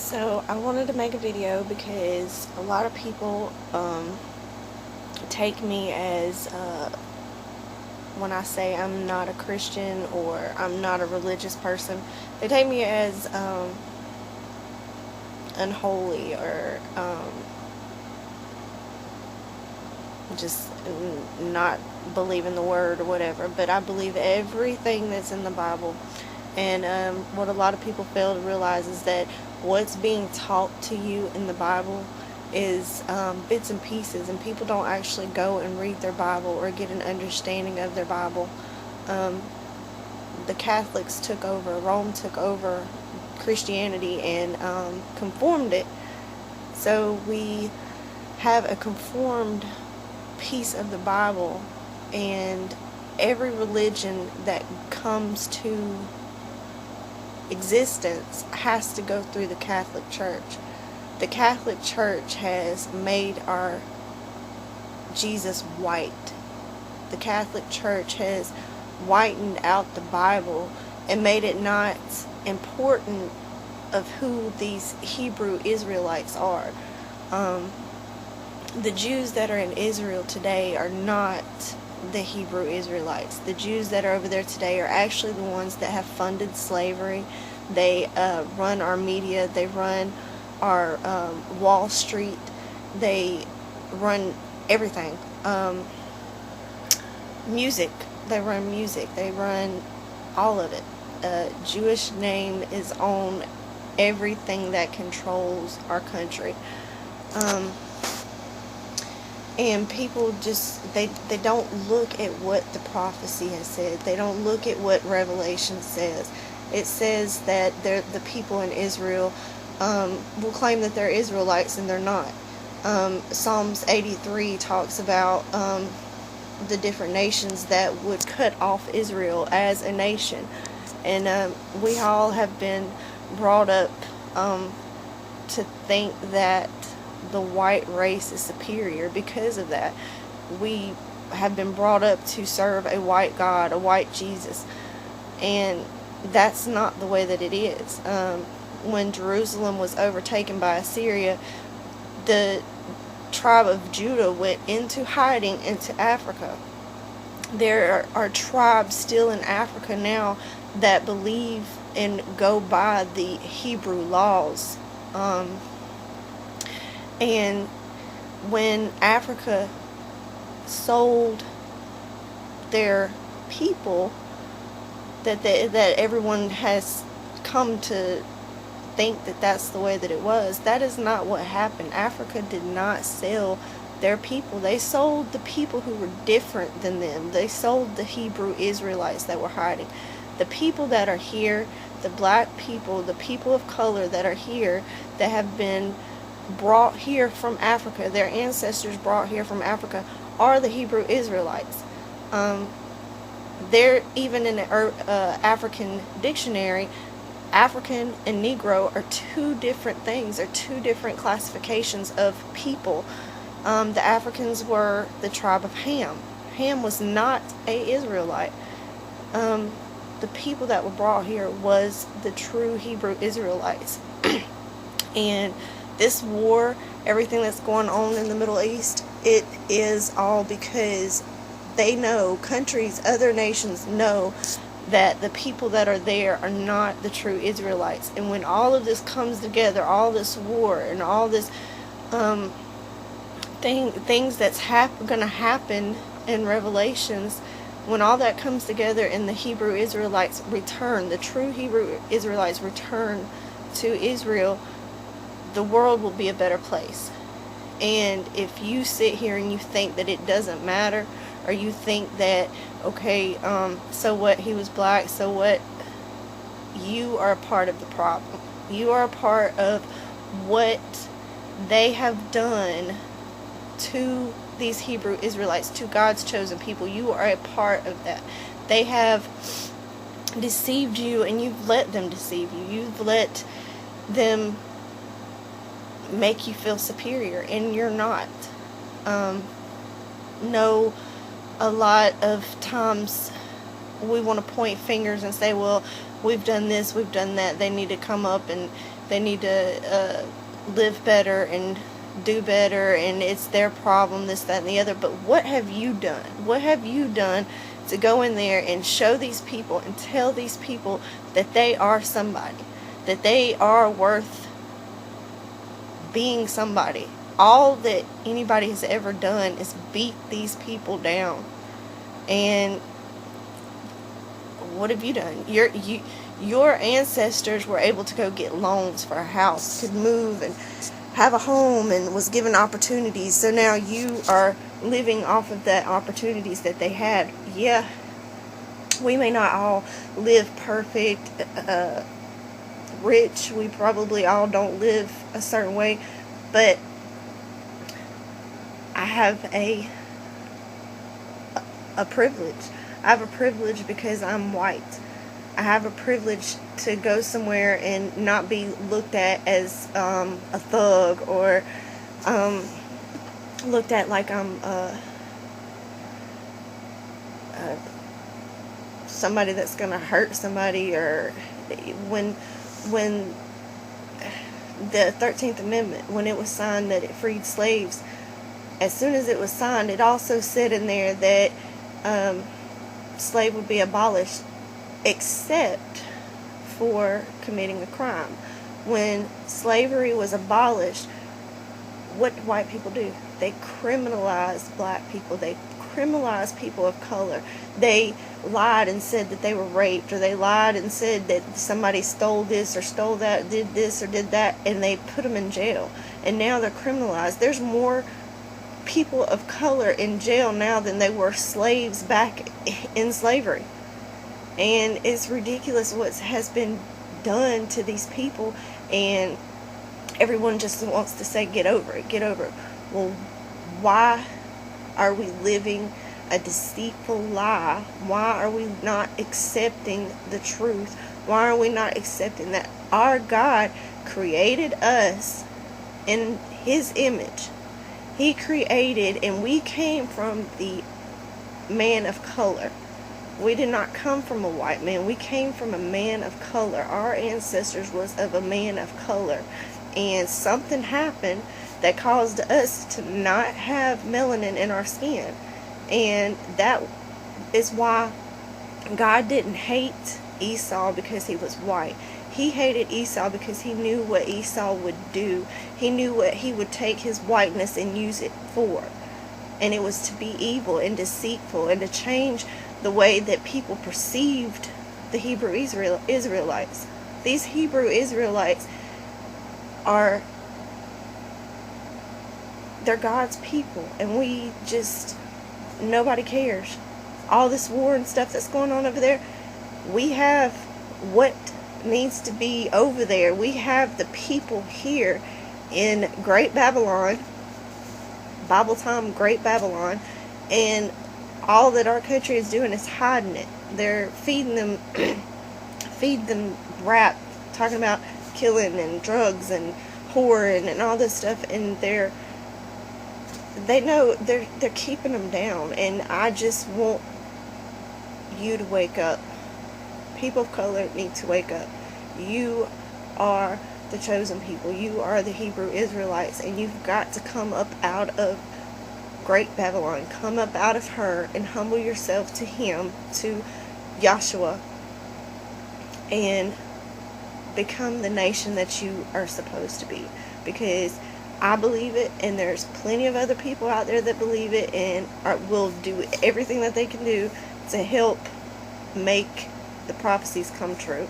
So I wanted to make a video because a lot of people take me as when I say I'm not a Christian or I'm not a religious person, they take me as unholy or just not believing the word or whatever. But I believe everything that's in the Bible. And what a lot of people fail to realize is that what's being taught to you in the Bible is bits and pieces, and people don't actually go and read their Bible or get an understanding of their Bible. The Catholics took over, Rome took over Christianity and conformed it. So we have a conformed piece of the Bible, and every religion that comes to existence has to go through the Catholic Church. The Catholic Church has made our Jesus white. The Catholic Church has whitened out the Bible and made it not important of who these Hebrew Israelites are. The Jews that are in Israel today are not the Hebrew Israelites. The Jews that are over there today are actually the ones that have funded slavery. They run our media. They run our Wall Street. They run everything. Music. They run music. They run all of it. Jewish name is on everything that controls our country. And people just, they don't look at what the prophecy has said. They don't look at what Revelation says. It says that the people in Israel will claim that they're Israelites, and they're not. Psalms 83 talks about the different nations that would cut off Israel as a nation. And we all have been brought up to think that the white race is superior because of that. We have been brought up to serve a white God, a white Jesus, and that's not the way that it is. When Jerusalem was overtaken by Assyria, the tribe of Judah went into hiding into Africa. There are tribes still in Africa now that believe and go by the Hebrew laws. And when Africa sold their people, that everyone has come to think that that's the way that it was. That is not what happened. Africa did not sell their people. They sold the people who were different than them. They sold the Hebrew Israelites that were hiding. The people that are here, the black people, the people of color that are here, that have been brought here from Africa, their ancestors brought here from Africa, are the Hebrew Israelites. They're even in the African dictionary. African and Negro are two different things, are two different classifications of people. The Africans were the tribe of Ham. Ham was not a Israelite. The people that were brought here was the true Hebrew Israelites. And this war, everything that's going on in the Middle East, it is all because they know, countries, other nations know that the people that are there are not the true Israelites. And when all of this comes together, all this war and all this things that's going to happen in Revelations, when all that comes together and the Hebrew Israelites return, the true Hebrew Israelites return to Israel, the world will be a better place. And if you sit here and you think that it doesn't matter, or you think that, okay, so what, he was black, so what, you are a part of the problem. You are a part of what they have done to these Hebrew Israelites, to God's chosen people. You are a part of that. They have deceived you, and you've let them deceive you. You've let them make you feel superior, and you're not. No, a lot of times we want to point fingers and say, well, we've done this, we've done that. They need to come up and they need to live better and do better, and it's their problem, this, that, and the other. But what have you done? What have you done to go in there and show these people and tell these people that they are somebody, that they are worth being somebody? All that anybody has ever done is beat these people down. And what have you done? Your ancestors were able to go get loans for a house, could move and have a home, and was given opportunities. So now you are living off of that opportunities that they had. Yeah, we may not all live perfect, rich. We probably all don't live a certain way, but I have a privilege. I have a privilege because I'm white. I have a privilege to go somewhere and not be looked at as a thug, or looked at like I'm somebody that's going to hurt somebody. Or when the 13th Amendment, when it was signed that it freed slaves, as soon as it was signed, it also said in there that slave would be abolished except for committing a crime. When slavery was abolished, what did white people do? They criminalized black people. They criminalized people of color. They lied and said that they were raped, or they lied and said that somebody stole this or stole that, did this or did that, and they put them in jail. And now they're criminalized. There's more people of color in jail now than they were slaves back in slavery. And it's ridiculous what has been done to these people, and everyone just wants to say, get over it, get over it. Well, why are we living a deceitful lie? Why are we not accepting the truth? Why are we not accepting that our God created us in His image? He created, and we came from the man of color. We did not come from a white man. We came from a man of color. Our ancestors was of a man of color. And something happened that caused us to not have melanin in our skin. And that is why God didn't hate Esau because he was white. He hated Esau because he knew what Esau would do. He knew what he would take his whiteness and use it for. And it was to be evil and deceitful and to change the way that people perceived the Hebrew Israelites. These Hebrew Israelites they're God's people, and we just, nobody cares. All this war and stuff that's going on over there, we have what needs to be over there. We have the people here in Great Babylon, Bible time, Great Babylon, and all that our country is doing is hiding it. They're feeding them rap, talking about killing and drugs and whoring and all this stuff, and they know they're keeping them down. And I just want you to wake up. People of color need to wake up. You are the chosen people. You are the Hebrew Israelites, and you've got to come up out of Great Babylon. Come up out of her and humble yourself to Him, to Yahshua, and become the nation that you are supposed to be. Because I believe it, and there's plenty of other people out there that believe it, and will do everything that they can do to help make the prophecies come true.